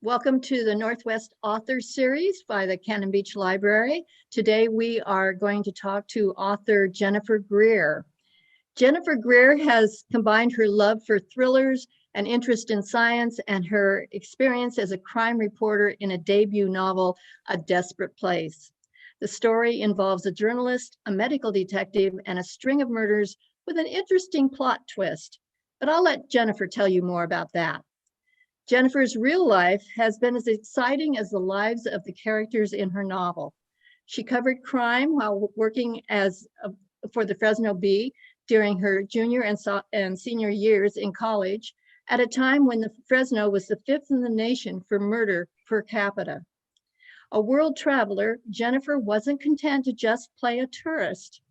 Welcome to the Northwest Author Series by the Cannon Beach Library. Today we are going to talk to author Jennifer Greer. Jennifer Greer has combined her love for thrillers and interest in science and her experience as a crime reporter in a debut novel, A Desperate Place. The story involves a journalist, a medical detective, and a string of murders with an interesting plot twist. But I'll let Jennifer tell you more about that. Jennifer's real life has been as exciting as the lives of the characters in her novel. She covered crime while working for the Fresno Bee during her junior and senior years in college, at a time when the Fresno was the fifth in the nation for murder per capita. A world traveler, Jennifer wasn't content to just play a tourist.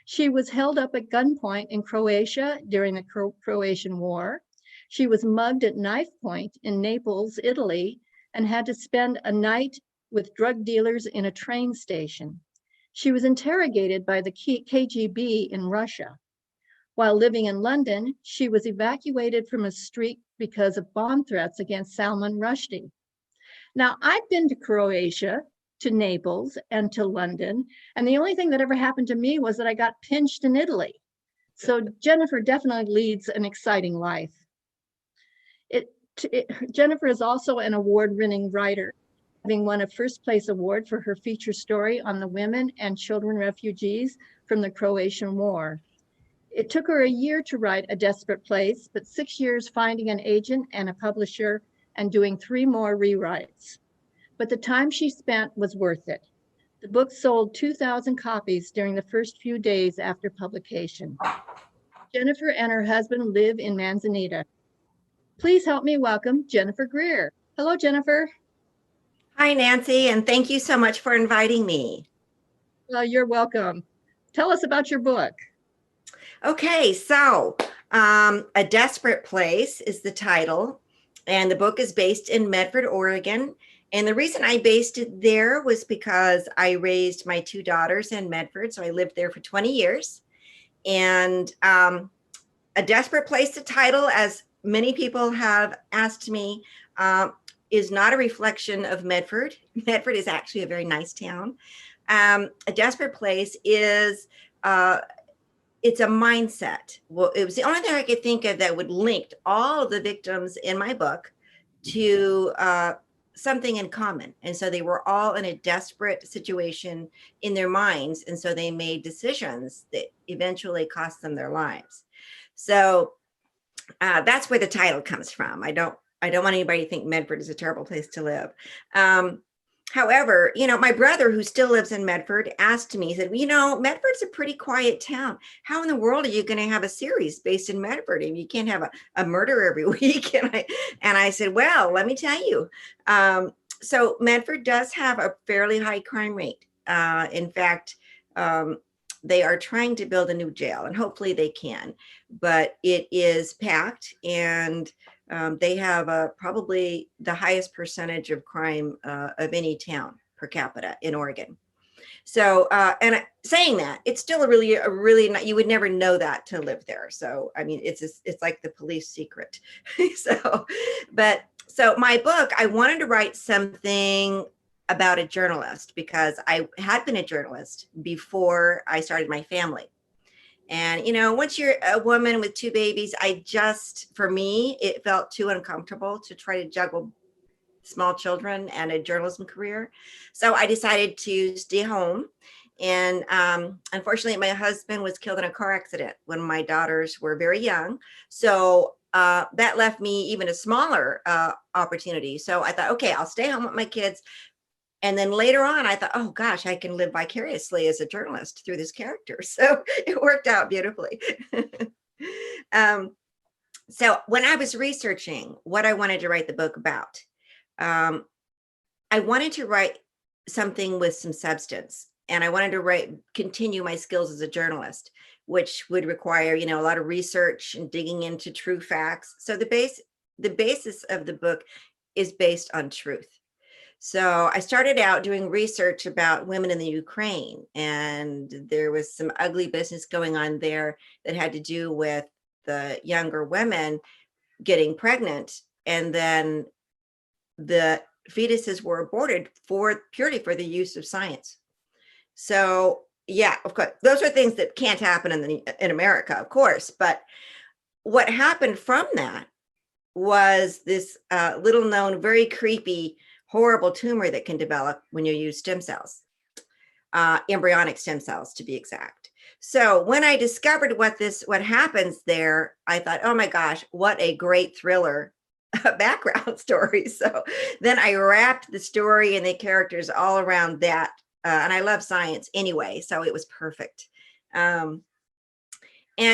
She was held up at gunpoint in Croatia during the Croatian War. She was mugged at knife point in Naples, Italy, and had to spend a night with drug dealers in a train station. She was interrogated by the KGB in Russia. While living in London, she was evacuated from a street because of bomb threats against Salman Rushdie. Now, I've been to Croatia, to Naples, and to London, and the only thing that ever happened to me was that I got pinched in Italy. So Jennifer definitely leads an exciting life. Jennifer is also an award-winning writer, having won a first-place award for her feature story on the women and children refugees from the Croatian War. It took her a year to write A Desperate Place, but 6 years finding an agent and a publisher and doing 3 more rewrites. But the time she spent was worth it. The book sold 2,000 copies during the first few days after publication. Jennifer and her husband live in Manzanita. Please help me welcome Jennifer Greer. Hello, Jennifer. Hi, Nancy, and thank you so much for inviting me. Well, you're welcome. Tell us about your book. Okay, so A Desperate Place is the title, and the book is based in Medford, Oregon. And the reason I based it there was because I raised my 2 daughters in Medford, so I lived there for 20 years. And A Desperate Place, the title, as many people have asked me, is not a reflection of Medford. Medford is actually a very nice town. A Desperate Place is, it's a mindset. Well, it was the only thing I could think of that would link all of the victims in my book to something in common. And so they were all in a desperate situation in their minds. And so they made decisions that eventually cost them their lives. So that's where the title comes from. I don't want anybody to think Medford is a terrible place to live. However, my brother, who still lives in Medford, asked me, he said, Medford's a pretty quiet town. How in the world are you going to have a series based in Medford if you can't have a murder every week? And I said, well, let me tell you. So Medford does have a fairly high crime rate. In fact, they are trying to build a new jail, and hopefully they can, but it is packed, and they have probably the highest percentage of crime of any town per capita in Oregon. So, and saying that, it's still a really not, you would never know that to live there. So, I mean, it's like the police secret. So my book, I wanted to write something about a journalist because I had been a journalist before I started my family. And, once you're a woman with 2 babies, for me, it felt too uncomfortable to try to juggle small children and a journalism career. So I decided to stay home. And unfortunately, my husband was killed in a car accident when my daughters were very young. So that left me even a smaller opportunity. So I thought, okay, I'll stay home with my kids. And then later on, I thought, oh gosh, I can live vicariously as a journalist through this character. So it worked out beautifully. So when I was researching what I wanted to write the book about, I wanted to write something with some substance. And I wanted to continue my skills as a journalist, which would require, a lot of research and digging into true facts. So the basis of the book is based on truth. So I started out doing research about women in the Ukraine, and there was some ugly business going on there that had to do with the younger women getting pregnant and then the fetuses were aborted purely for the use of science. So yeah, of course, those are things that can't happen in America, of course. But what happened from that was this little known, very creepy, horrible tumor that can develop when you use stem cells, embryonic stem cells to be exact. So when I discovered what happens there, I thought, oh my gosh, what a great thriller background story. So then I wrapped the story and the characters all around that. And I love science anyway, so it was perfect. And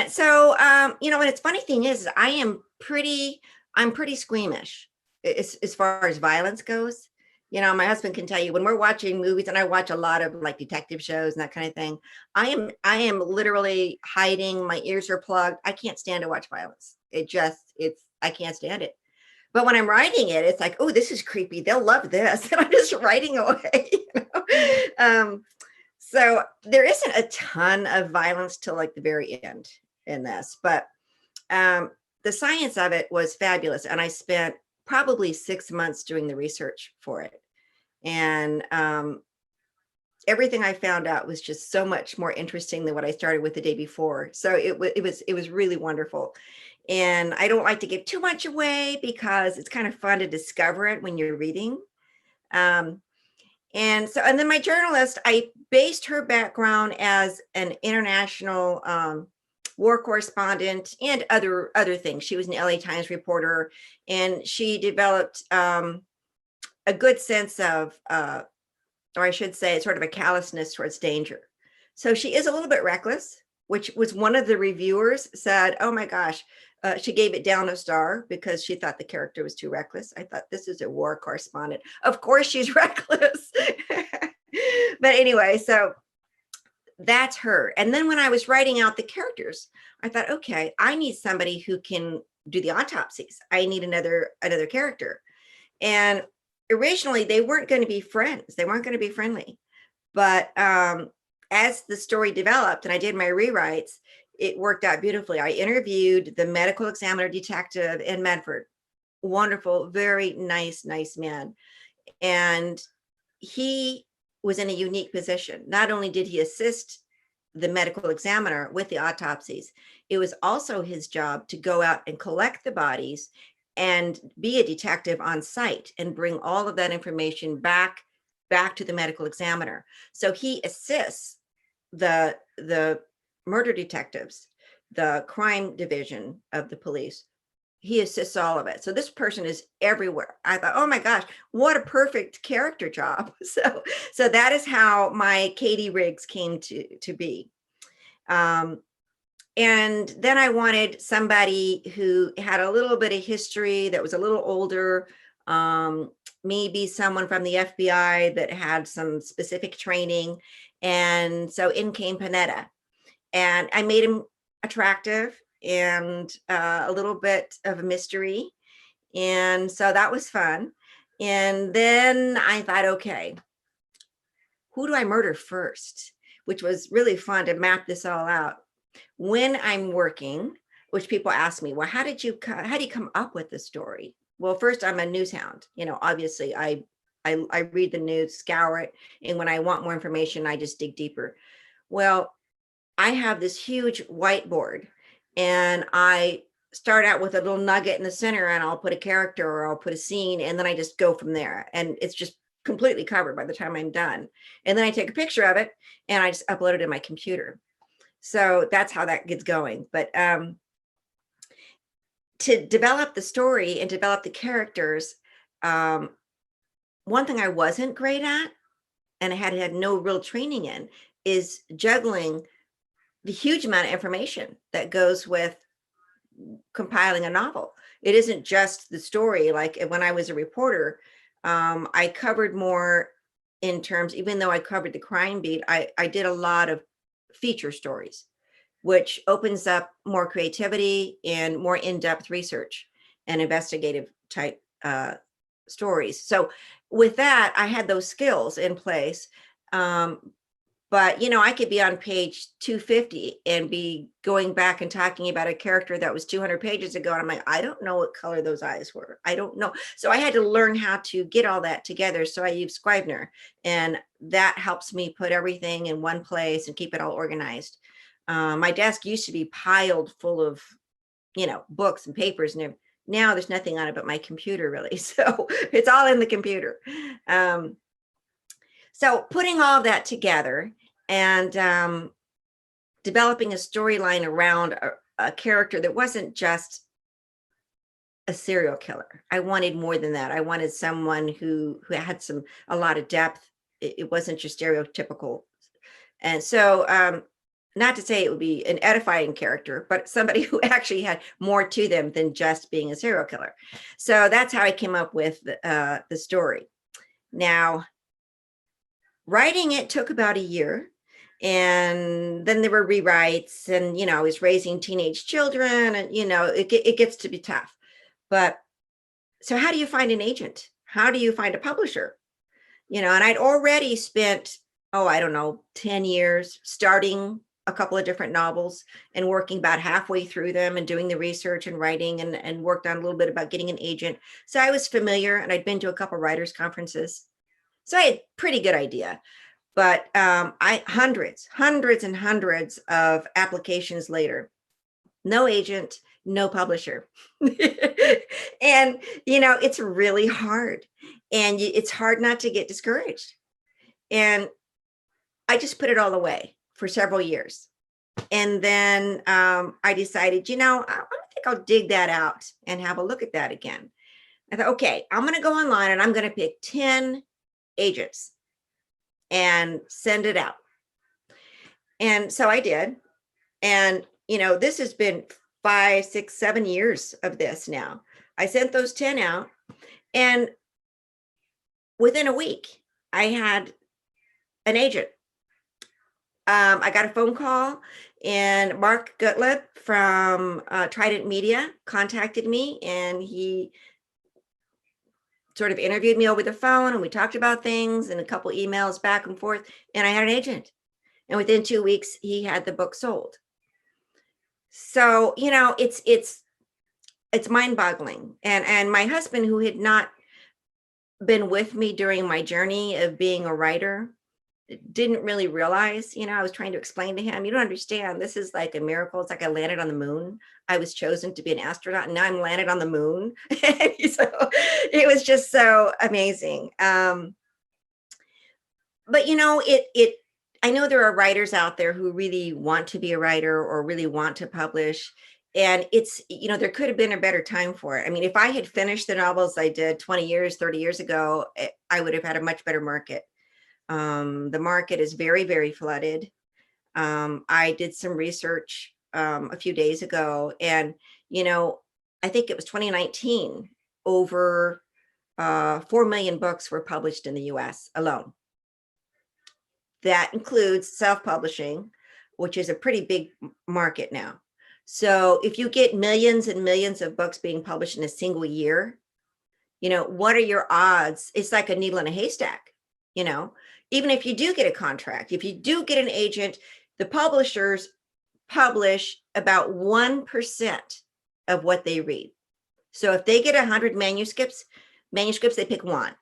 so, you know, and it's funny thing is I'm pretty squeamish as far as violence goes. You know, my husband can tell you when we're watching movies, and I watch a lot of like detective shows and that kind of thing. I am literally hiding. My ears are plugged. I can't stand to watch violence. I can't stand it. But when I'm writing it, it's like, oh, this is creepy. They'll love this. And I'm just writing away. You know? So there isn't a ton of violence till like the very end in this, but the science of it was fabulous. And I spent probably 6 months doing the research for it. And everything I found out was just so much more interesting than what I started with the day before. So it was really wonderful. And I don't like to give too much away because it's kind of fun to discover it when you're reading. And then my journalist, I based her background as an international war correspondent and other things. She was an LA Times reporter, and she developed a good sense of, or I should say, sort of a callousness towards danger. So she is a little bit reckless, which was one of the reviewers said, oh my gosh, she gave it down a star because she thought the character was too reckless. I thought, this is a war correspondent. Of course she's reckless. But anyway, so that's her. And then when I was writing out the characters, I thought, okay, I need somebody who can do the autopsies. I need another character. And originally they weren't going to be friends. They weren't going to be friendly. But as the story developed and I did my rewrites, it worked out beautifully. I interviewed the medical examiner detective in Medford. Wonderful, very nice man. And he was in a unique position. Not only did he assist the medical examiner with the autopsies, it was also his job to go out and collect the bodies and be a detective on site and bring all of that information back to the medical examiner. So he assists the murder detectives, the crime division of the police. He assists all of it. So this person is everywhere. I thought, oh my gosh, what a perfect character job. So that is how my Katie Riggs came to be. And then I wanted somebody who had a little bit of history, that was a little older, maybe someone from the FBI that had some specific training. And so in came Panetta. And I made him attractive and a little bit of a mystery. And so that was fun. And then I thought, okay, who do I murder first? Which was really fun to map this all out. When I'm working, which people ask me, well, how do you come up with the story? Well, first, I'm a news hound. You know, obviously I read the news, scour it. And when I want more information, I just dig deeper. Well, I have this huge whiteboard and I start out with a little nugget in the center and I'll put a character or I'll put a scene and then I just go from there. And it's just completely covered by the time I'm done. And then I take a picture of it and I just upload it in my computer. So that's how that gets going. But to develop the story and develop the characters, one thing I wasn't great at and I had no real training in is juggling the huge amount of information that goes with compiling a novel. It isn't just the story. Like when I was a reporter, I covered more in terms, even though I covered the crime beat, I did a lot of feature stories, which opens up more creativity and more in-depth research and investigative type stories. So with that, I had those skills in place. But, you know, I could be on page 250 and be going back and talking about a character that was 200 pages ago. And I'm like, I don't know what color those eyes were. I don't know. So I had to learn how to get all that together. So I use Scrivener, and that helps me put everything in one place and keep it all organized. My desk used to be piled full of, you know, books and papers, and now there's nothing on it but my computer, really. So it's all in the computer. So putting all of that together and developing a storyline around a character that wasn't just a serial killer. I wanted more than that. I wanted someone who had a lot of depth. It wasn't just stereotypical. And so not to say it would be an edifying character, but somebody who actually had more to them than just being a serial killer. So that's how I came up with the story. Now, writing it took about a year, and then there were rewrites, and, you know, I was raising teenage children, and, you know, it gets to be tough. But so how do you find an agent? How do you find a publisher? You know, and I'd already spent, I don't know, 10 years starting a couple of different novels and working about halfway through them and doing the research and writing, and worked on a little bit about getting an agent. So I was familiar, and I'd been to a couple of writers' conferences. So I had a pretty good idea, but hundreds and hundreds of applications later, no agent, no publisher. And, you know, it's really hard, and it's hard not to get discouraged. And I just put it all away for several years. And then I decided, you know, I think I'll dig that out and have a look at that again. I thought, okay, I'm going to go online and I'm going to pick 10 agents and send it out. And so I did. And, you know, this has been 5, 6, 7 years of this now. I sent those 10 out, and within a week, I had an agent. I got a phone call, and Mark Gottlieb from Trident Media contacted me, and he sort of interviewed me over the phone, and we talked about things and a couple emails back and forth, and I had an agent. And within 2 weeks, he had the book sold. So, you know, it's mind-boggling. And my husband, who had not been with me during my journey of being a writer, didn't really realize, you know, I was trying to explain to him, you don't understand, this is like a miracle. It's like I landed on the moon. I was chosen to be an astronaut, and now I'm landed on the moon. So it was just so amazing. But, you know, I know there are writers out there who really want to be a writer or really want to publish. And it's, you know, there could have been a better time for it. I mean, if I had finished the novels I did 20 years, 30 years ago, I would have had a much better market. The market is very, very flooded. I did some research a few days ago, and, you know, I think it was 2019, over 4 million books were published in the US alone. That includes self-publishing, which is a pretty big market now. So if you get millions and millions of books being published in a single year, you know, what are your odds? It's like a needle in a haystack, you know. Even if you do get a contract, if you do get an agent, the publishers publish about 1% of what they read. So if they get 100 manuscripts, they pick one.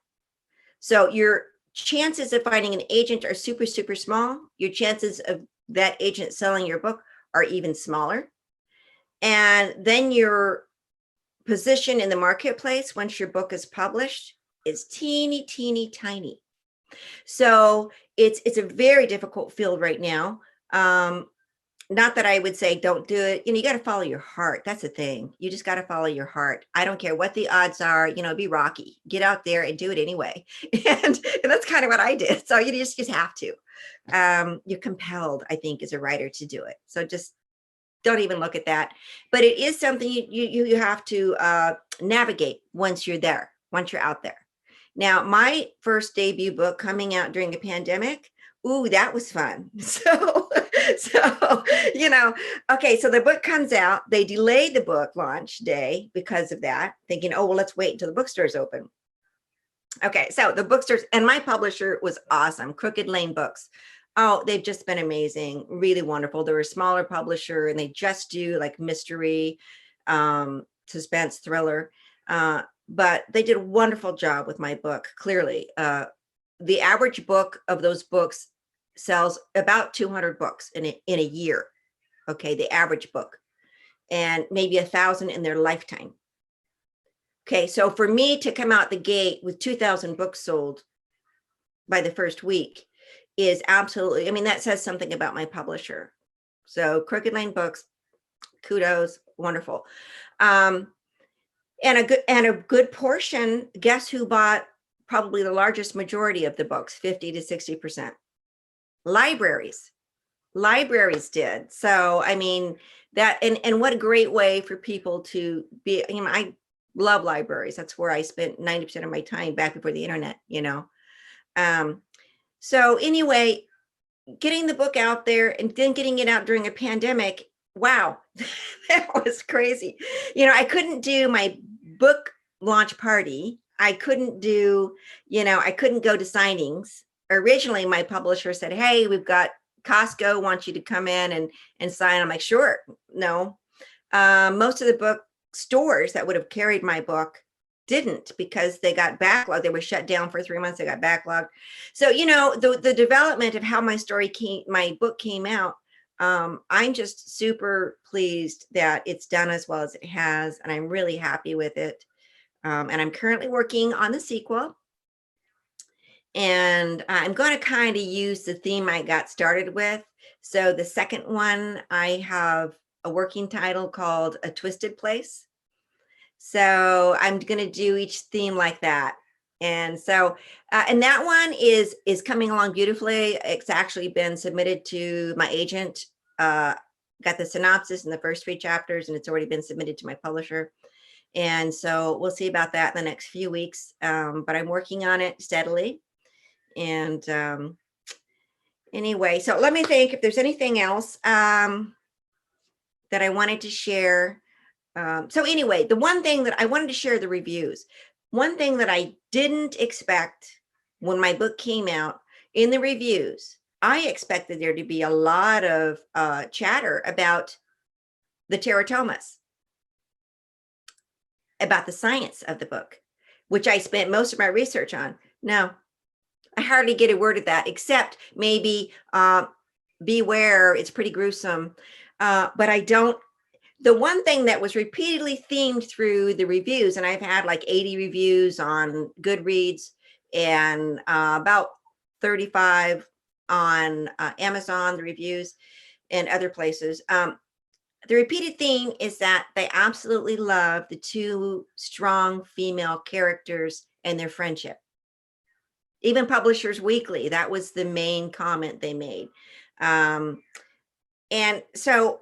So your chances of finding an agent are super, super small. Your chances of that agent selling your book are even smaller. And then your position in the marketplace, once your book is published, is teeny, teeny, tiny. So it's a very difficult field right now. Not that I would say don't do it. You know, you got to follow your heart. That's the thing. You just got to follow your heart. I don't care what the odds are. You know, be rocky. Get out there and do it anyway. And that's kind of what I did. So you just have to. You're compelled, I think, as a writer to do it. So just don't even look at that. But it is something you have to navigate once you're there, once you're out there. Now, my first debut book coming out during the pandemic, ooh, that was fun. So, you know, okay, so the book comes out. They delayed the book launch day because of that, thinking, oh, well, let's wait until the bookstores open. Okay, so the bookstores, and my publisher was awesome, Crooked Lane Books. Oh, they've just been amazing, really wonderful. They're a smaller publisher and they just do like mystery, suspense, thriller. But they did a wonderful job with my book, clearly. The average book of those books sells about 200 books in a year. Okay, the average book, and maybe 1,000 in their lifetime. Okay, so for me to come out the gate with 2,000 books sold by the first week is absolutely, I mean, that says something about my publisher. So Crooked Lane Books, kudos, wonderful. And a good portion, guess who bought probably the largest majority of the books, 50 to 60%? Libraries. Libraries did. So, I mean, that, and what a great way for people to be, you know, I love libraries. That's where I spent 90% of my time back before the internet, you know. So anyway, getting the book out there and then getting it out during a pandemic, wow, that was crazy. You know, I couldn't do my book launch party. I couldn't do, you know, I couldn't go to signings. Originally, my publisher said, hey, we've got Costco wants you to come in and sign. I'm like, sure, no. Most of the book stores that would have carried my book didn't, because they got backlogged. They were shut down for 3 months. They got backlogged. So, you know, the development of how my book came out, I'm just super pleased that it's done as well as it has, and I'm really happy with it. And I'm currently working on the sequel. And I'm going to kind of use the theme I got started with. So the second one, I have a working title called A Twisted Place. So I'm going to do each theme like that. And so, and that one is coming along beautifully. It's actually been submitted to my agent, got the synopsis in the first 3 chapters, and it's already been submitted to my publisher. And so we'll see about that in the next few weeks. But I'm working on it steadily. And anyway, so let me think if there's anything else that I wanted to share. So anyway, the one thing that I wanted to share, the reviews. One thing that I didn't expect when my book came out in the reviews, I expected there to be a lot of chatter about the teratomas, about the science of the book, which I spent most of my research on. No, I hardly get a word of that, except maybe beware, it's pretty gruesome. But I don't, the one thing that was repeatedly themed through the reviews, and I've had like 80 reviews on Goodreads and about 35 on Amazon, the reviews, and other places. The repeated theme is that they absolutely love the 2 strong female characters and their friendship. Even Publishers Weekly, that was the main comment they made. And so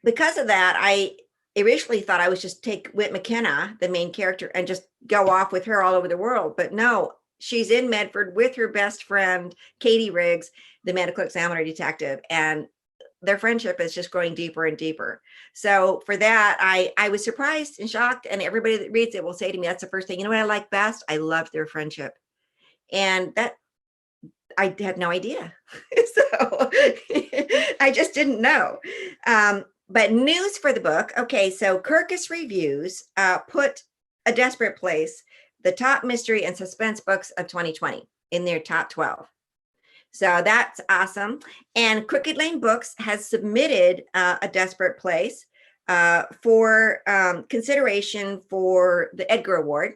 because of that, I originally thought I was just take Whit McKenna, the main character, and just go off with her all over the world. But no, she's in Medford with her best friend, Katie Riggs, the medical examiner detective. And their friendship is just growing deeper and deeper. So for that, I was surprised and shocked. And everybody that reads it will say to me, that's the first thing, you know what I like best? I love their friendship. And that I had no idea. So I just didn't know. But news for the book. Okay, so Kirkus Reviews put A Desperate Place, the top mystery and suspense books of 2020 in their top 12. So that's awesome. And Crooked Lane Books has submitted A Desperate Place for consideration for the Edgar Award.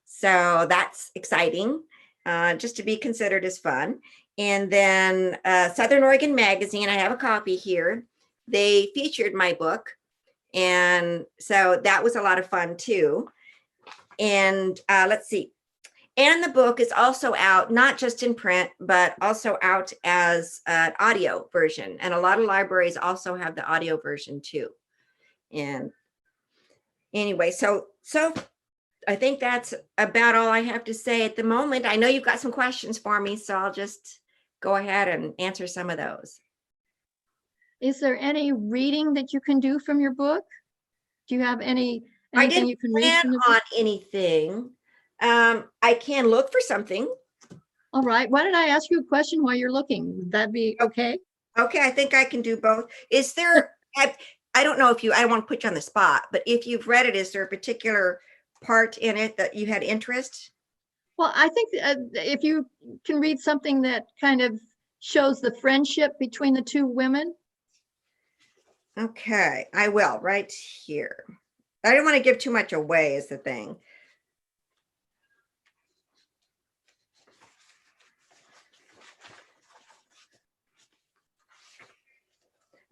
So that's exciting. Just to be considered as fun. And then Southern Oregon Magazine, I have a copy here. They featured my book. And so that was a lot of fun too. And let's see. And the book is also out, not just in print, but also out as an audio version. And a lot of libraries also have the audio version too. And anyway, so I think that's about all I have to say at the moment. I know you've got some questions for me, so I'll just go ahead and answer some of those. Is there any reading that you can do from your book? Do you have anything you can read from the book? On anything. I can look for something. All right. Why don't I ask you a question while you're looking? Would that be okay? Okay, I think I can do both. Is there, I don't know if you, I don't want to put you on the spot, but if you've read it, is there a particular part in it that you had interest? Well, I think if you can read something that kind of shows the friendship between the two women. Okay, I will right here. I don't want to give too much away is the thing.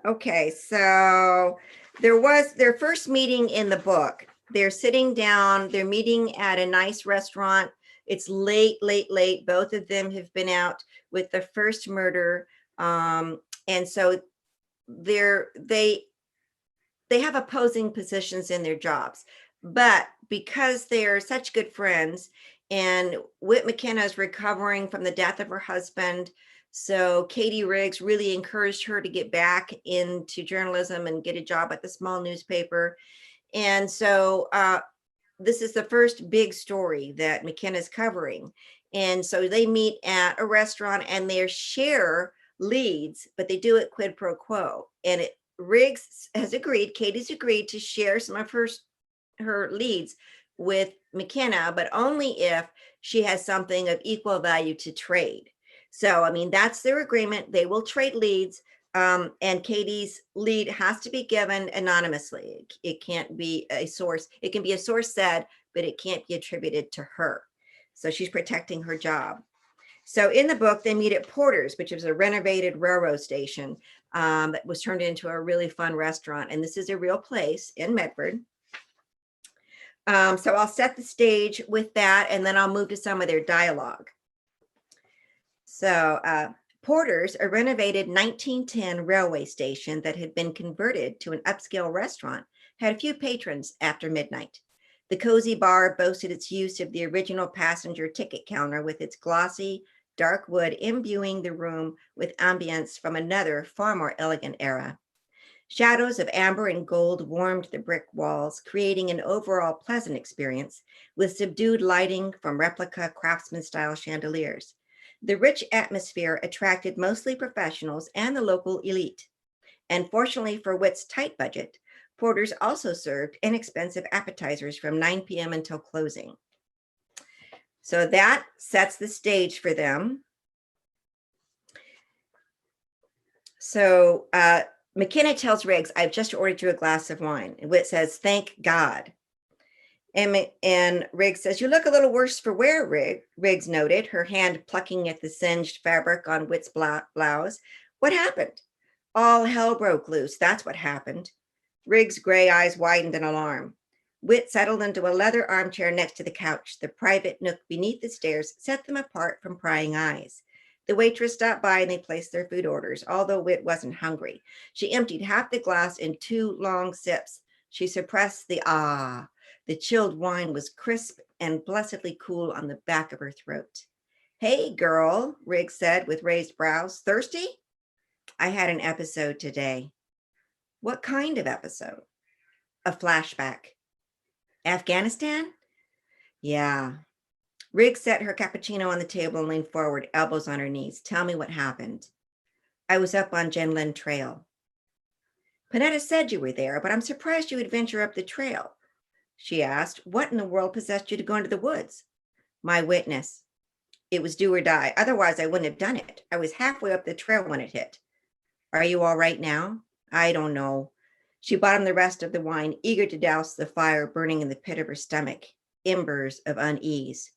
Okay, so there was their first meeting in the book. They're sitting down, they're meeting at a nice restaurant. It's late, late, late. Both of them have been out with the first murder. And so they have opposing positions in their jobs. But because they're such good friends, and Whit McKenna is recovering from the death of her husband, so Katie Riggs really encouraged her to get back into journalism and get a job at the small newspaper. And so this is the first big story that McKenna's covering. And so they meet at a restaurant and they share leads, but they do it quid pro quo. And Riggs has agreed, Katie's agreed to share some of her leads with McKenna, but only if she has something of equal value to trade. So, I mean, that's their agreement. They will trade leads. And Katie's lead has to be given anonymously. It can't be a source. It can be a source said, but it can't be attributed to her. So she's protecting her job. So in the book, they meet at Porter's, which is a renovated railroad station that was turned into a really fun restaurant. And this is a real place in Medford. So I'll set the stage with that, and then I'll move to some of their dialogue. So Porter's, a renovated 1910 railway station that had been converted to an upscale restaurant, had a few patrons after midnight. The cozy bar boasted its use of the original passenger ticket counter with its glossy, dark wood imbuing the room with ambience from another, far more elegant era. Shadows of amber and gold warmed the brick walls, creating an overall pleasant experience with subdued lighting from replica craftsman-style chandeliers. The rich atmosphere attracted mostly professionals and the local elite. And fortunately for Whit's tight budget, Porter's also served inexpensive appetizers from 9 p.m. until closing. So that sets the stage for them. So McKenna tells Riggs, "I've just ordered you a glass of wine." And Whit says, "Thank God." And Riggs says, "You look a little worse for wear, Riggs noted, her hand plucking at the singed fabric on Whit's blouse. "What happened?" "All hell broke loose. That's what happened." Riggs' gray eyes widened in alarm. Whit settled into a leather armchair next to the couch. The private nook beneath the stairs set them apart from prying eyes. The waitress stopped by and they placed their food orders, although Whit wasn't hungry. She emptied half the glass in 2 long sips. She suppressed the ah. The chilled wine was crisp and blessedly cool on the back of her throat. "Hey, girl," Riggs said with raised brows. "Thirsty?" "I had an episode today." "What kind of episode?" "A flashback." "Afghanistan?" "Yeah." Riggs set her cappuccino on the table and leaned forward, elbows on her knees. "Tell me what happened." "I was up on Jenlin Trail." "Panetta said you were there, but I'm surprised you would venture up the trail." She asked, "What in the world possessed you to go into the woods?" "My witness. It was do or die. Otherwise, I wouldn't have done it. I was halfway up the trail when it hit." "Are you all right now?" "I don't know." She bottomed the rest of the wine, eager to douse the fire burning in the pit of her stomach, embers of unease.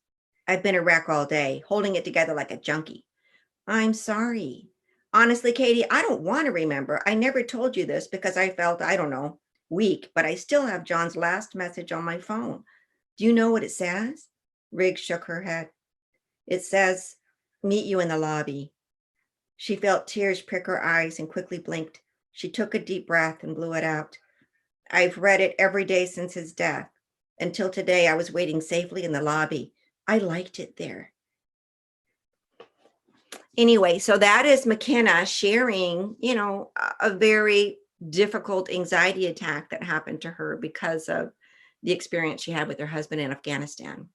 "I've been a wreck all day, holding it together like a junkie." "I'm sorry." "Honestly, Katie, I don't want to remember. I never told you this because I felt, I don't know, weak, but I still have John's last message on my phone. Do you know what it says?" Riggs shook her head. "It says, 'Meet you in the lobby.'" She felt tears prick her eyes and quickly blinked. She took a deep breath and blew it out. "I've read it every day since his death. Until today, I was waiting safely in the lobby. I liked it there." Anyway, so that is McKenna sharing, a very difficult anxiety attack that happened to her because of the experience she had with her husband in Afghanistan.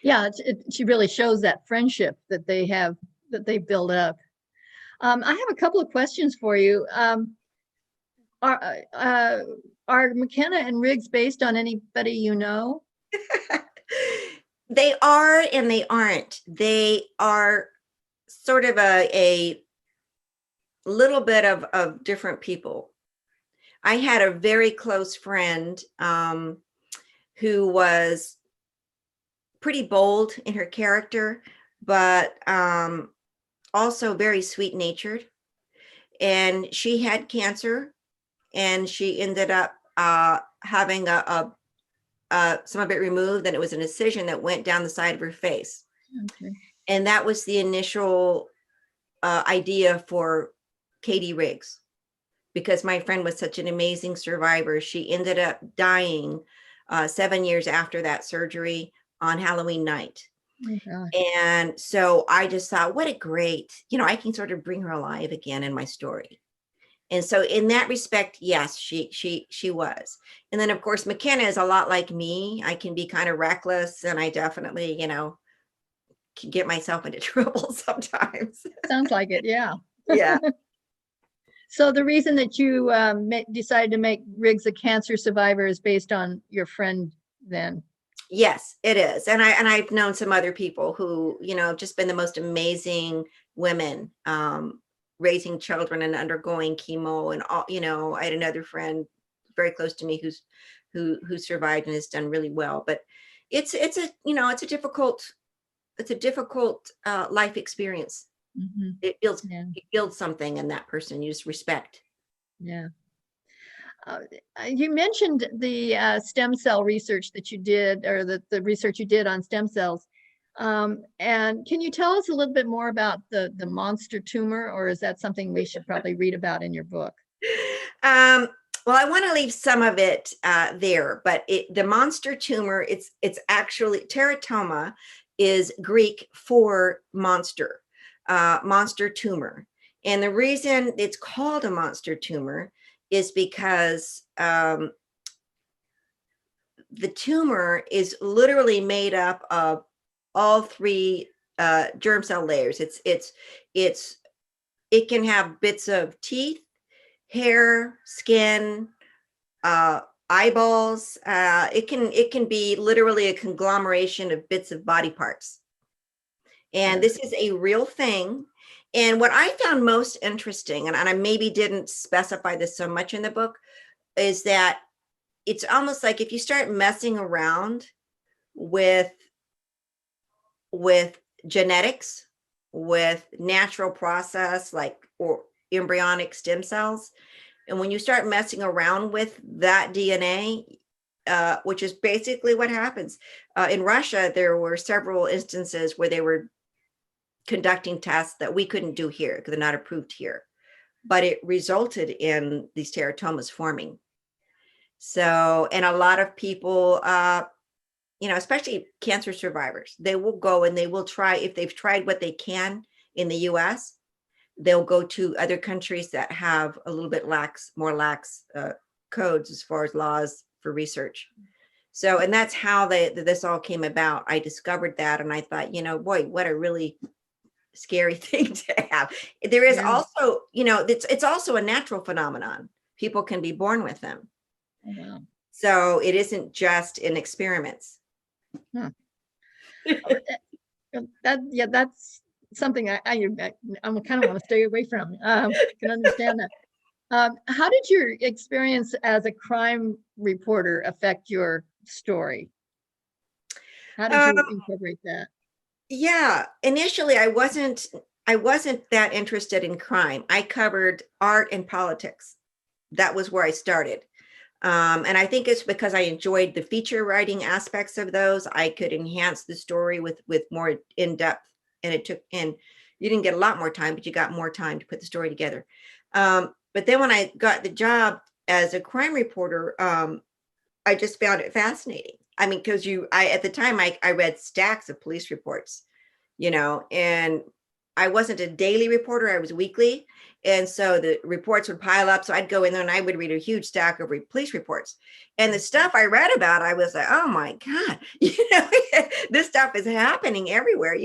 Yeah, she really shows that friendship that they have, that they build up. I have a couple of questions for you. Are are McKenna and Riggs based on anybody you know? They are and they aren't. They are sort of a little bit of different people. I had a very close friend who was pretty bold in her character, but also very sweet natured. And she had cancer, and she ended up having some of it removed, and it was an incision that went down the side of her face. Okay. And that was the initial idea for Katie Riggs, because my friend was such an amazing survivor. She ended up dying 7 years after that surgery on Halloween night. Oh, gosh. And so I just thought, what a great, I can sort of bring her alive again in my story. And so in that respect, yes, she was. And then of course McKenna is a lot like me. I can be kind of reckless, and I definitely, can get myself into trouble sometimes. Sounds like it, yeah. Yeah. So the reason that you decided to make Riggs a cancer survivor is based on your friend then? Yes, it is. And I've known some other people who, have just been the most amazing women, raising children and undergoing chemo and all. I had another friend very close to me who survived and has done really well. But it's a difficult life experience. Mm-hmm. It builds something in that person. You just respect. Yeah. You mentioned the stem cell research that you did, or the research you did on stem cells. And can you tell us a little bit more about the monster tumor, or is that something we should probably read about in your book? Well, I want to leave some of it there, but the monster tumor, it's actually teratoma is Greek for monster, monster tumor. And the reason it's called a monster tumor is because the tumor is literally made up of all three germ cell layers. It can have bits of teeth, hair, skin, eyeballs. It can be literally a conglomeration of bits of body parts. And this is a real thing. And what I found most interesting, and I maybe didn't specify this so much in the book, is that it's almost like if you start messing around with genetics, with natural process or embryonic stem cells, and when you start messing around with that DNA, which is basically what happens. In Russia, there were several instances where they were conducting tests that we couldn't do here because they're not approved here, but it resulted in these teratomas forming. So, and a lot of people, especially cancer survivors, they will go and they will try, if they've tried what they can in the US, they'll go to other countries that have a little bit more lax codes as far as laws for research. So, and that's how this all came about. I discovered that, and I thought, boy, what a really scary thing to have. There is also, it's also a natural phenomenon. People can be born with them. Oh, wow. So it isn't just in experiments. Huh. That's something I kind of want to stay away from. I can understand that. How did your experience as a crime reporter affect your story? How did you incorporate that? Yeah, initially I wasn't that interested in crime. I covered art and politics. That was where I started. And I think it's because I enjoyed the feature writing aspects of those. I could enhance the story with more in depth, and you didn't get a lot more time, but you got more time to put the story together. But then when I got the job as a crime reporter, I just found it fascinating. I mean, because at the time I read stacks of police reports, and I wasn't a daily reporter, I was weekly. And so the reports would pile up. So I'd go in there and I would read a huge stack of police reports. And the stuff I read about, I was like, oh my God, this stuff is happening everywhere,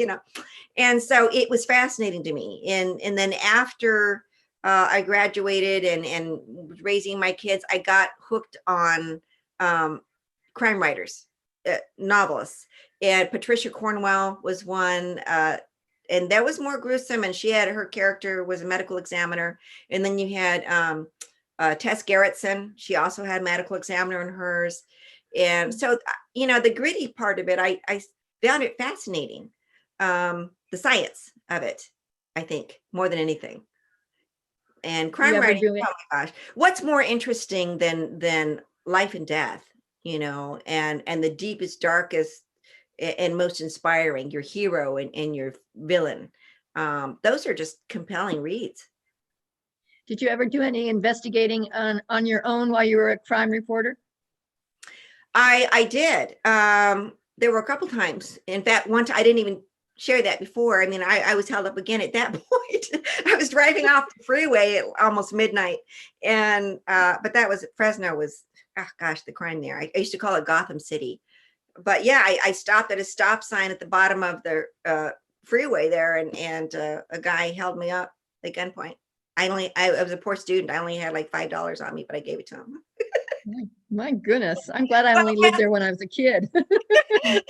And so it was fascinating to me. And then after I graduated and raising my kids, I got hooked on crime writers, novelists. And Patricia Cornwell was one. And that was more gruesome, and her character was a medical examiner. And then you had Tess Gerritsen. She also had medical examiner in hers. And so the gritty part of it, I found it fascinating. The science of it, I think, more than anything. And crime writing, oh my gosh, what's more interesting than life and death, and the deepest, darkest and most inspiring, your hero and your villain. Those are just compelling reads. Did you ever do any investigating on your own while you were a crime reporter? I did. There were a couple times. In fact, one time I didn't even share that before. I mean, I was held up again at that point. I was driving off the freeway at almost midnight. And but that was Fresno was, oh gosh, the crime there. I used to call it Gotham City. But yeah, I stopped at a stop sign at the bottom of the freeway there, and a guy held me up at gunpoint. I was a poor student. I only had like $5 on me, but I gave it to him. My goodness, I'm glad I only lived there when I was a kid. Well,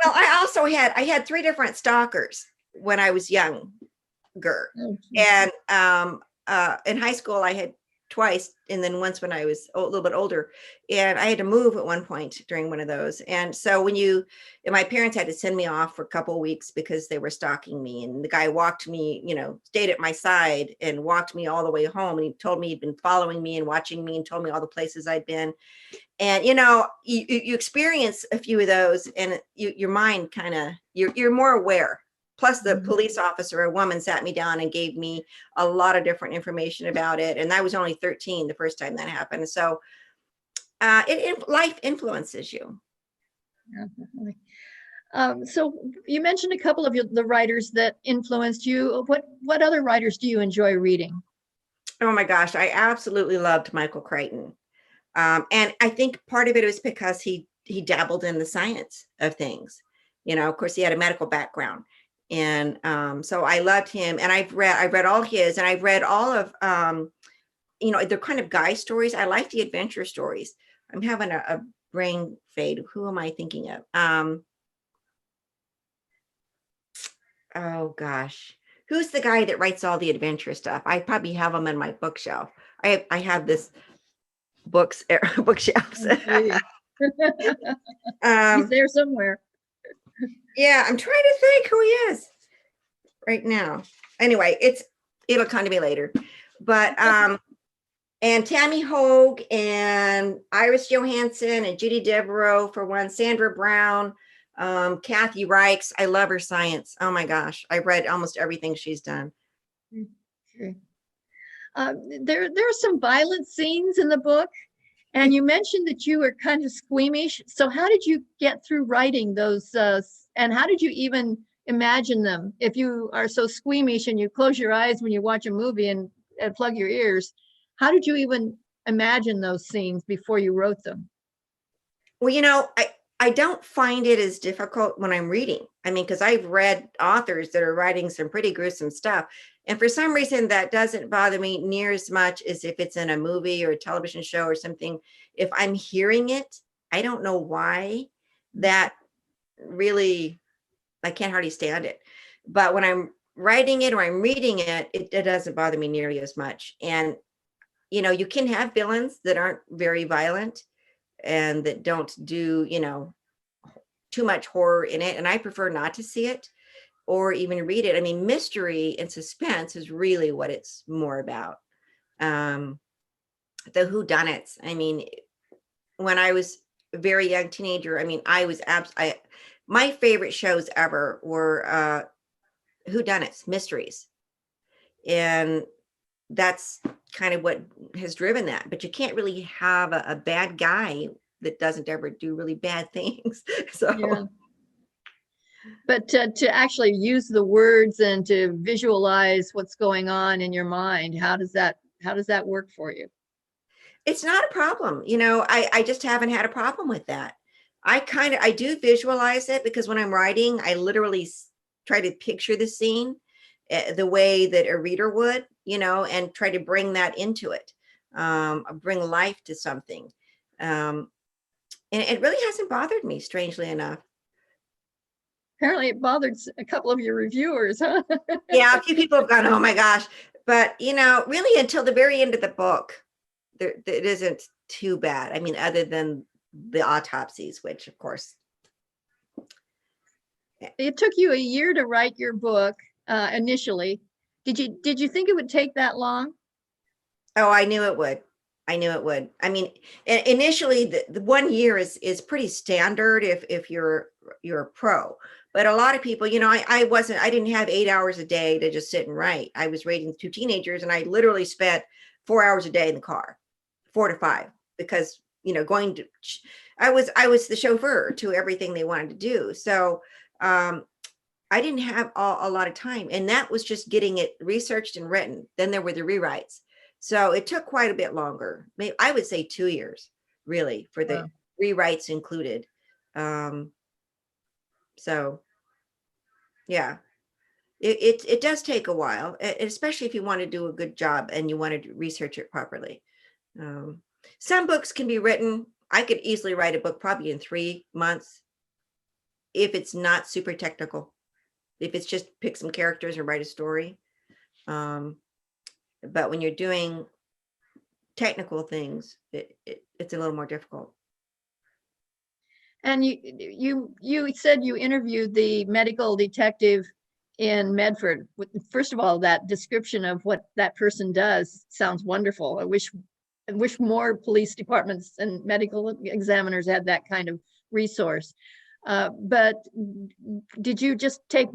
I had 3 different stalkers when I was younger, and in high school I had twice, and then once when I was a little bit older, and I had to move at one point during one of those. And so and my parents had to send me off for a couple of weeks because they were stalking me, and the guy walked me, stayed at my side and walked me all the way home, and he told me he'd been following me and watching me and told me all the places I'd been. And you experience a few of those, and your mind kind of you're more aware. Plus, the police officer, a woman, sat me down and gave me a lot of different information about it. And I was only 13 the first time that happened. So life influences you. Yeah, definitely. So you mentioned a couple of the writers that influenced you. What other writers do you enjoy reading? Oh my gosh, I absolutely loved Michael Crichton. And I think part of it was because he dabbled in the science of things. Of course, he had a medical background. And so I loved him, and I read all his, and I've read all of they're kind of guy stories. I like the adventure stories. I'm having a brain fade. Who am I thinking of? Oh gosh, who's the guy that writes all the adventure stuff? I probably have them in my bookshelf. I have this bookshelves. He's there somewhere. Yeah, I'm trying to think who he is right now. Anyway, it'll come to me later. But and Tammy Hogue and Iris Johansson and Judy Devereaux for one, Sandra Brown, Kathy Reichs. I love her science. Oh my gosh, I read almost everything she's done. Okay. There are some violent scenes in the book, and you mentioned that you were kind of squeamish. So how did you get through writing those? And how did you even imagine them? If you are so squeamish and you close your eyes when you watch a movie and plug your ears, how did you even imagine those scenes before you wrote them? Well, I don't find it as difficult when I'm reading. I mean, because I've read authors that are writing some pretty gruesome stuff. And for some reason, that doesn't bother me near as much as if it's in a movie or a television show or something. If I'm hearing it, I don't know why that really, I can't hardly stand it. But when I'm writing it or I'm reading it, it doesn't bother me nearly as much. And, you can have villains that aren't very violent and that don't do, too much horror in it. And I prefer not to see it or even read it. I mean, mystery and suspense is really what it's more about. The whodunits. I mean, when I was a very young teenager, I mean, my favorite shows ever were whodunits, mysteries. And that's kind of what has driven that. But you can't really have a bad guy that doesn't ever do really bad things. So But to actually use the words and to visualize what's going on in your mind, how does that work for you? It's not a problem. I just haven't had a problem with that. I do visualize it because when I'm writing, I literally try to picture the scene the way that a reader would, and try to bring that into it, bring life to something. Um, and it really hasn't bothered me, strangely enough. Apparently it bothered a couple of your reviewers, huh? Yeah, a few people have gone, oh my gosh. But, really until the very end of the book, it isn't too bad. I mean, other than the autopsies, which of course. It took you a year to write your book initially. Did you think it would take that long? Oh, I knew it would. I knew it would. I mean, initially the 1 year is pretty standard if you're a pro. But a lot of people, I didn't have 8 hours a day to just sit and write. I was raising two teenagers and I literally spent 4 hours a day in the car, 4 to 5, because, going to, I was the chauffeur to everything they wanted to do. So, I didn't have a lot of time, and that was just getting it researched and written. Then there were the rewrites. So it took quite a bit longer. Maybe I would say 2 years, really, for the Wow. rewrites included. Um, so yeah, it does take a while, especially if you want to do a good job and you want to research it properly. Um, some books can be written. I could easily write a book probably in 3 months if it's not super technical. If it's just pick some characters and write a story. Um, but when you're doing technical things, it's a little more difficult. And you said you interviewed the medical detective in Medford. First of all, that description of what that person does sounds wonderful. I wish more police departments and medical examiners had that kind of resource. But did you just do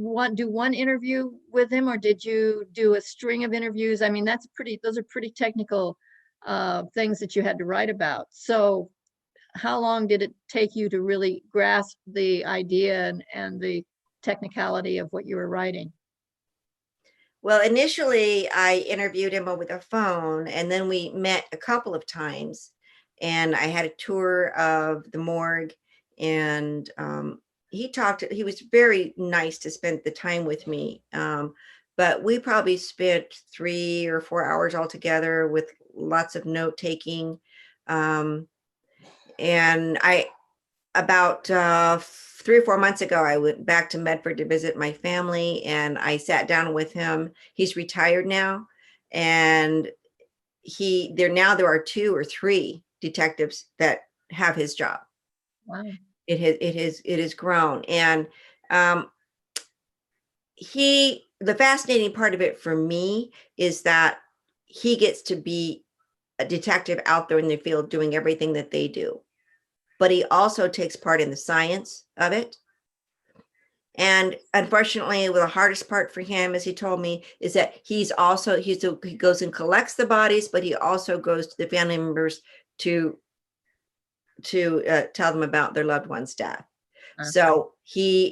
one interview with him, or did you do a string of interviews? I mean, those are pretty technical things that you had to write about. So how long did it take you to really grasp the idea and the technicality of what you were writing? Well, initially I interviewed him over the phone, and then we met a couple of times, and I had a tour of the morgue, and he was very nice to spend the time with me. But we probably spent 3 or 4 hours altogether with lots of note taking. Um, and about 3 or 4 months ago, I went back to Medford to visit my family, and I sat down with him. He's retired now, and there are 2 or 3 detectives that have his job. Wow. It has grown, and um, the fascinating part of it for me is that he gets to be a detective out there in the field doing everything that they do, but he also takes part in the science of it. And unfortunately, the hardest part for him, as he told me, is that he goes and collects the bodies, but he also goes to the family members to tell them about their loved one's death. So he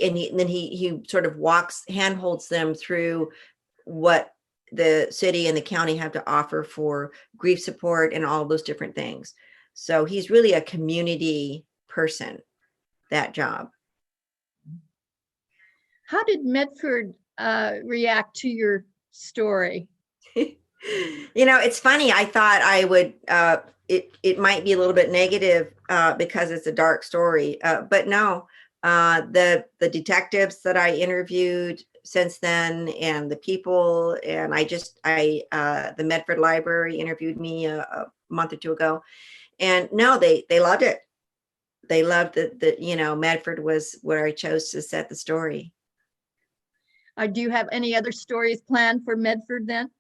sort of handholds them through what the city and the county have to offer for grief support and all those different things. So he's really a community person, that job. How did Medford react to your story? It's funny. I thought I would, it might be a little bit negative because it's a dark story, but no, the detectives that I interviewed since then, and the people, and the Medford Library interviewed me a month or two ago, and no, they loved it. They loved that, Medford was where I chose to set the story. Do you have any other stories planned for Medford then?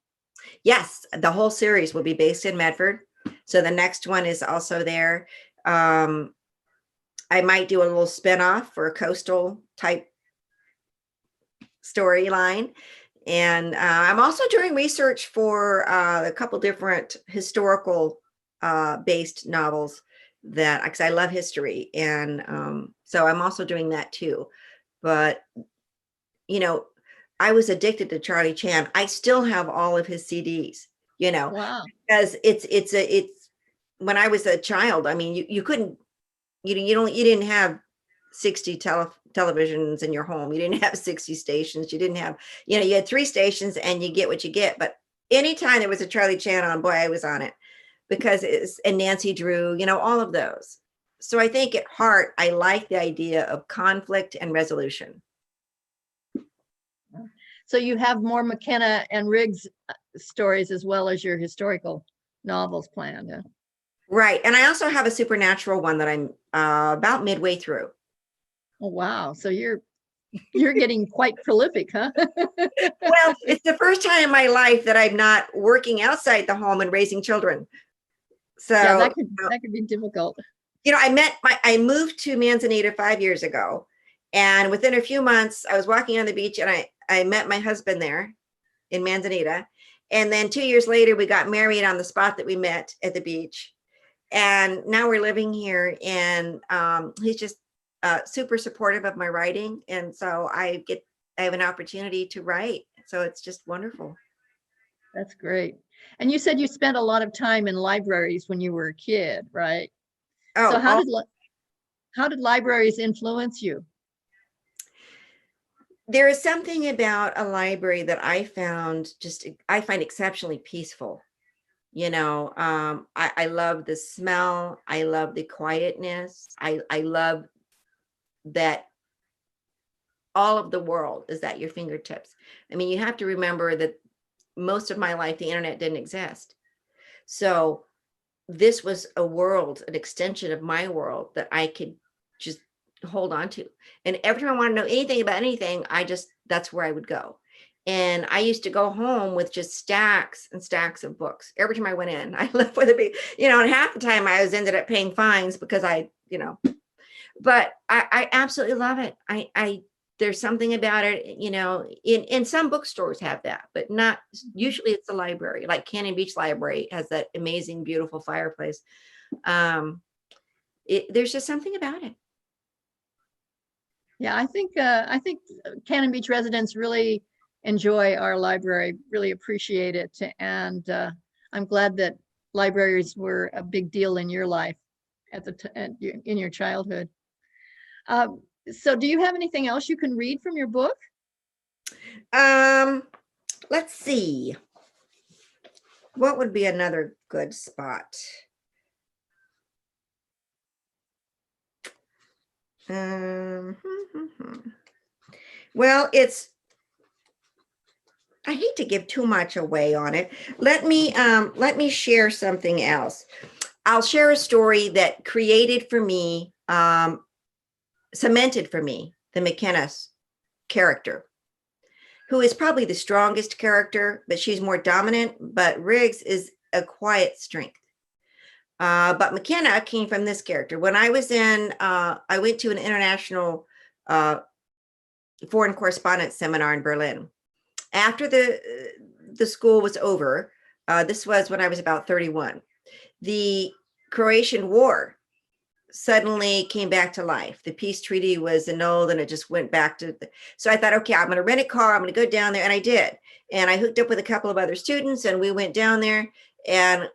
Yes, the whole series will be based in Medford. So the next one is also there. I might do a little spinoff for a coastal type storyline. And I'm also doing research for a couple different historical based novels because I love history. And so I'm also doing that too. but you know, I was addicted to Charlie Chan. I still have all of his CDs, Wow. because it's when I was a child. I mean, you couldn't, you didn't have 60 televisions in your home. You didn't have 60 stations. You didn't have, you had 3 stations and you get what you get. But anytime there was a Charlie Chan on, boy, I was on it, because and Nancy Drew, all of those. So I think at heart, I like the idea of conflict and resolution. So you have more McKenna and Riggs stories as well as your historical novels planned. Yeah. Right. And I also have a supernatural one that I'm about midway through. Oh, wow. So you're getting quite prolific, huh? Well, it's the first time in my life that I'm not working outside the home and raising children. So yeah, that could be difficult. I moved to Manzanita 5 years ago, and within a few months I was walking on the beach and I met my husband there in Manzanita. And then 2 years later, we got married on the spot that we met at the beach. And now we're living here, and he's just super supportive of my writing. And so I have an opportunity to write. So it's just wonderful. That's great. And you said you spent a lot of time in libraries when you were a kid, right? Oh, so how did libraries influence you? There is something about a library that I find exceptionally peaceful. I love the smell. I love the quietness. I love that all of the world is at your fingertips. I mean, you have to remember that most of my life, the internet didn't exist. So this was a world, an extension of my world that I could just hold on to. And every time I want to know anything about anything, that's where I would go. And I used to go home with just stacks and stacks of books. Every time I went in, I left with a big, and half the time I ended up paying fines because but I absolutely love it. There's something about it, in some bookstores have that, but not usually. It's a library, like Cannon Beach Library has that amazing, beautiful fireplace. There's just something about it. Yeah, I think Cannon Beach residents really enjoy our library, really appreciate it. And I'm glad that libraries were a big deal in your life in your childhood. So do you have anything else you can read from your book? Let's see. What would be another good spot? Well, I hate to give too much away on it. Let me share something else. I'll share a story that created for me, cemented for me, the McKenna's character, who is probably the strongest character, but she's more dominant. But Riggs is a quiet strength. But McKenna came from this character. When I was I went to an international foreign correspondence seminar in Berlin. After the school was over, this was when I was about 31. The Croatian War suddenly came back to life. The peace treaty was annulled and it just went back to so I thought, okay, I'm going to rent a car. I'm going to go down there. And I did. And I hooked up with a couple of other students and we went down there and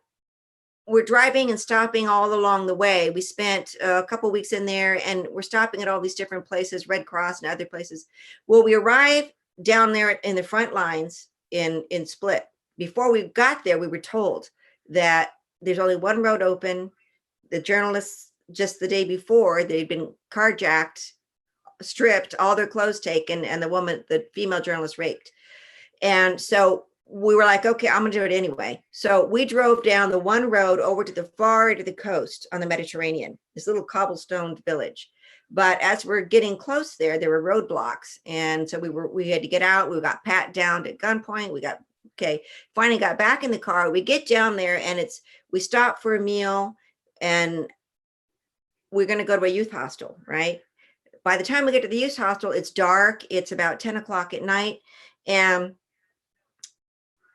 we're driving and stopping all along the way. We spent a couple of weeks in there and we're stopping at all these different places, Red Cross and other places. Well, we arrived down there in the front lines in Split. Before we got there, we were told that there's only one road open. The journalists, just the day before, they'd been carjacked, stripped, all their clothes taken, and the female journalist raped. And so we were like, okay, I'm gonna do it anyway. So we drove down the one road over to the far end of the coast on the Mediterranean, this little cobblestone village. But as we're getting close there were roadblocks. And so we had to get out. We got pat down at gunpoint. Finally got back in the car. We get down there and we stop for a meal and we're going to go to a youth hostel, right? By the time we get to the youth hostel, it's dark. It's about 10 o'clock at night. And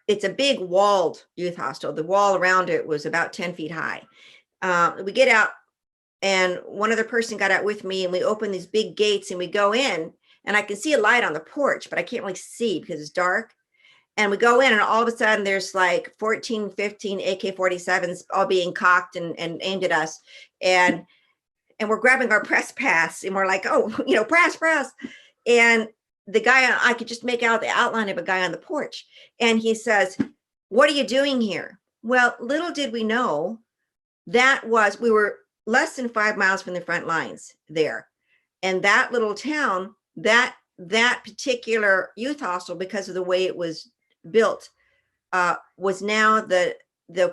it's a big walled youth hostel. The wall around it was about 10 feet high. We get out and one other person got out with me and we open these big gates and we go in and I can see a light on the porch, but I can't really see because it's dark. And we go in, and all of a sudden there's like 14, 15 AK-47s all being cocked and aimed at us. And we're grabbing our press pass, and we're like, oh, press. And the guy, I could just make out the outline of a guy on the porch. And he says, "What are you doing here?" Well, little did we know we were less than 5 miles from the front lines there. And that little town, that particular youth hostel, because of the way it was built, was now the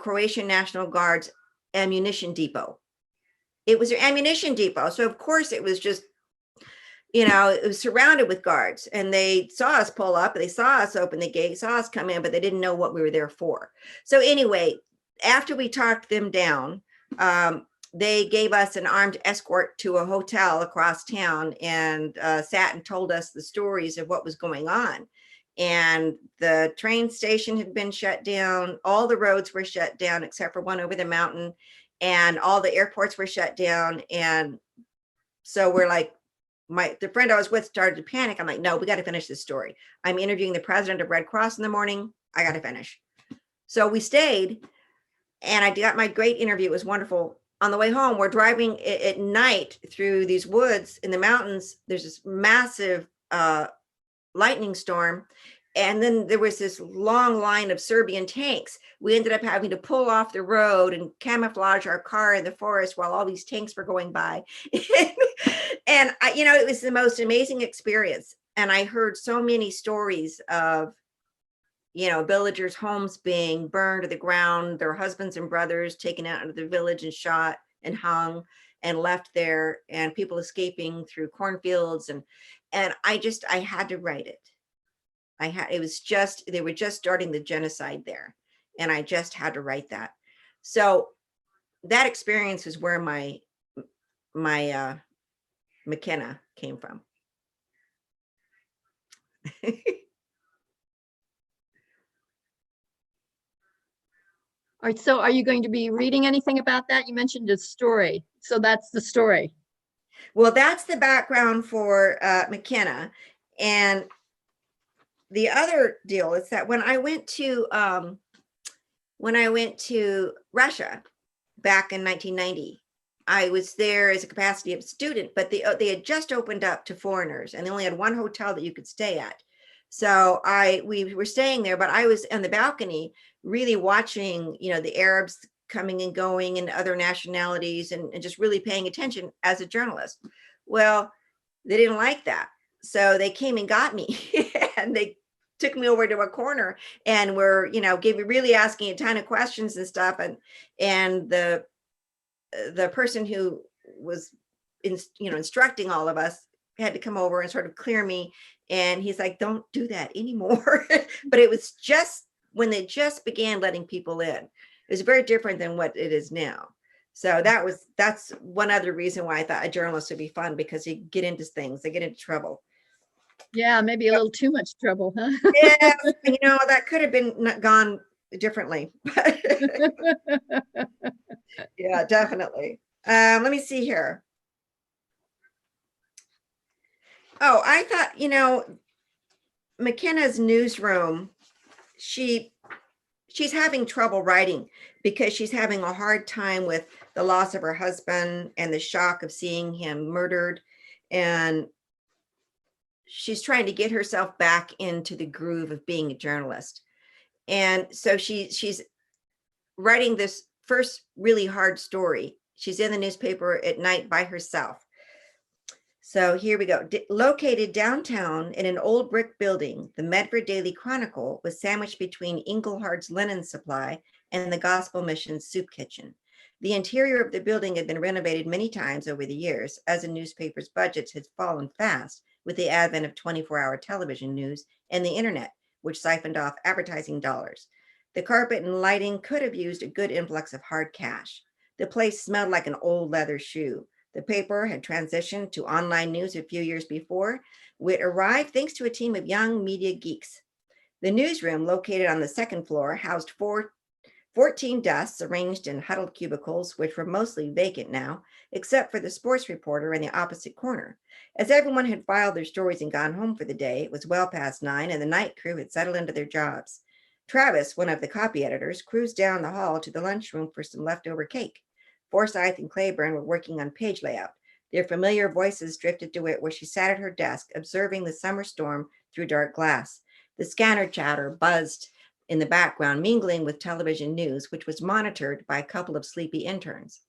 Croatian National Guard's ammunition depot. It was their ammunition depot. So of course it was just, it was surrounded with guards, and they saw us pull up, they saw us open the gate, saw us come in, but they didn't know what we were there for. So anyway, after we talked them down, they gave us an armed escort to a hotel across town, and sat and told us the stories of what was going on. And the train station had been shut down. All the roads were shut down except for one over the mountain, and all the airports were shut down. And so we're like, the friend I was with started to panic. I'm like, no, we got to finish this story. I'm interviewing the president of Red Cross in the morning. I got to finish. So we stayed, and I got my great interview. It was wonderful. On the way home, we're driving at night through these woods in the mountains. There's this massive lightning storm. And then there was this long line of Serbian tanks. We ended up having to pull off the road and camouflage our car in the forest while all these tanks were going by. And it was the most amazing experience. And I heard so many stories of, villagers' homes being burned to the ground, their husbands and brothers taken out of the village and shot and hung and left there, and people escaping through cornfields. And I had to write it. They were just starting the genocide there, and I just had to write that. So that experience is where my McKenna came from. All right, so are you going to be reading anything about that? You mentioned a story, so that's the story. Well, that's the background for McKenna. And the other deal is that when I went to Russia back in 1990, I was there as a capacity of student, but they had just opened up to foreigners, and they only had one hotel that you could stay at. So we were staying there, but I was on the balcony really watching, the Arabs coming and going and other nationalities, and just really paying attention as a journalist. Well, they didn't like that. So they came and got me and they took me over to a corner, and were, really asking a ton of questions and stuff. And the person who was instructing all of us had to come over and sort of clear me. And he's like, don't do that anymore. But it was just when they just began letting people in. It was very different than what it is now. So that's one other reason why I thought a journalist would be fun, because you get into things, they get into trouble. Yeah, maybe a little too much trouble, huh? Yes, that could have been gone differently. Yeah, definitely. Let me see here. Oh, I thought, McKenna's newsroom, she's having trouble writing because she's having a hard time with the loss of her husband and the shock of seeing him murdered. And she's trying to get herself back into the groove of being a journalist. And so she's writing this first really hard story. She's in the newspaper at night by herself. So here we go. Located downtown in an old brick building, the Medford Daily Chronicle was sandwiched between Inglehart's linen supply and the Gospel Mission's soup kitchen. The interior of the building had been renovated many times over the years, as the newspaper's budgets had fallen fast with the advent of 24-hour television news and the internet, which siphoned off advertising dollars. The carpet and lighting could have used a good influx of hard cash. The place smelled like an old leather shoe. The paper had transitioned to online news a few years before. It arrived thanks to a team of young media geeks. The newsroom, located on the second floor, housed 4 14 desks arranged in huddled cubicles, which were mostly vacant now, except for the sports reporter in the opposite corner. As everyone had filed their stories and gone home for the day, it was well past 9, and the night crew had settled into their jobs. Travis, one of the copy editors, cruised down the hall to the lunchroom for some leftover cake. Forsyth and Claiborne were working on page layout. Their familiar voices drifted to it where she sat at her desk, observing the summer storm through dark glass. The scanner chatter buzzed in the background, mingling with television news, which was monitored by a couple of sleepy interns.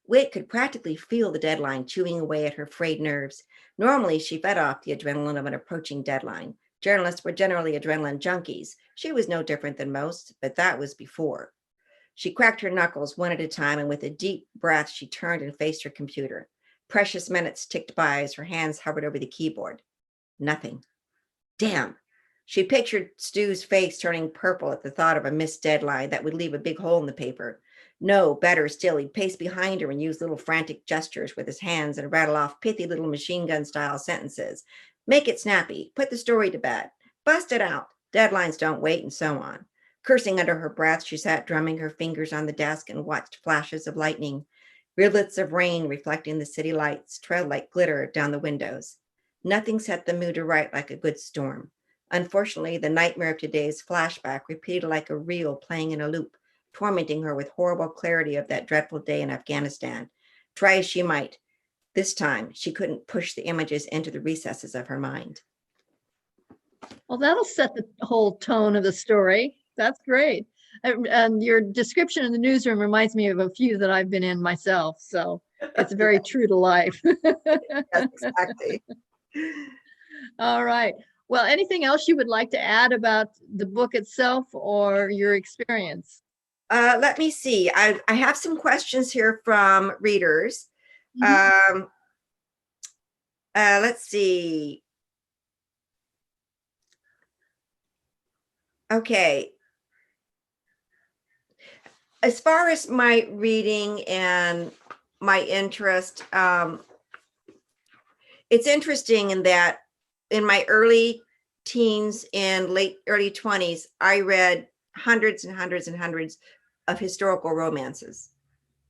Whit could practically feel the deadline chewing away at her frayed nerves. Normally, she fed off the adrenaline of an approaching deadline. Journalists were generally adrenaline junkies. She was no different than most, but that was before. She cracked her knuckles one at a time, and with a deep breath, she turned and faced her computer. Precious minutes ticked by as her hands hovered over the keyboard. Nothing. Damn. She pictured Stu's face turning purple at the thought of a missed deadline that would leave a big hole in the paper. No, better still, he'd pace behind her and use little frantic gestures with his hands and rattle off pithy little machine gun style sentences. Make it snappy. Put the story to bed. Bust it out. Deadlines don't wait, and so on. Cursing under her breath, she sat drumming her fingers on the desk and watched flashes of lightning. Rivulets of rain reflecting the city lights trailed like glitter down the windows. Nothing set the mood right like a good storm. Unfortunately, the nightmare of today's flashback repeated like a reel playing in a loop, tormenting her with horrible clarity of that dreadful day in Afghanistan. Try as she might, this time she couldn't push the images into the recesses of her mind. Well, that'll set the whole tone of the story. That's great. And your description in the newsroom reminds me of a few that I've been in myself. So it's very true to life. Yes, exactly. All right. Well, anything else you would like to add about the book itself or your experience? Let me see. I have some questions here from readers. Mhm. Let's see. Okay. As far as my reading and my interest, it's interesting in that in my early teens and late early 20s, I read hundreds and hundreds and hundreds of historical romances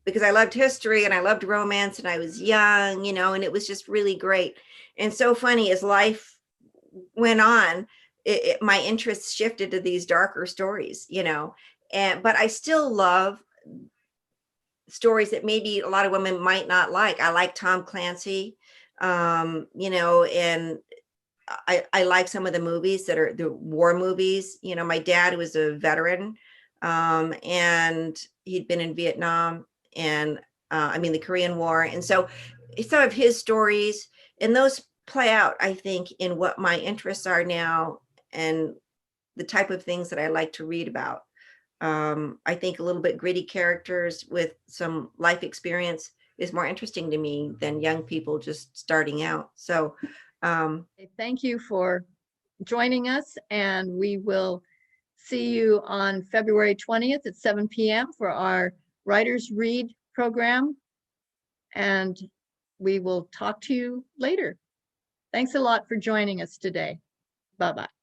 because I loved history and I loved romance and I was young, and it was just really great. And so funny as life went on, my interests shifted to these darker stories, but I still love stories that maybe a lot of women might not like. I like Tom Clancy, and I like some of the movies that are the war movies. My dad was a veteran, and he'd been in Vietnam and the Korean War. And so some of his stories, and those play out, I think, in what my interests are now and the type of things that I like to read about. I think a little bit gritty characters with some life experience is more interesting to me than young people just starting out. So Thank you for joining us, and we will see you on February 20th at 7 p.m. for our Writers Read program, and we will talk to you later. Thanks a lot for joining us today. Bye-bye.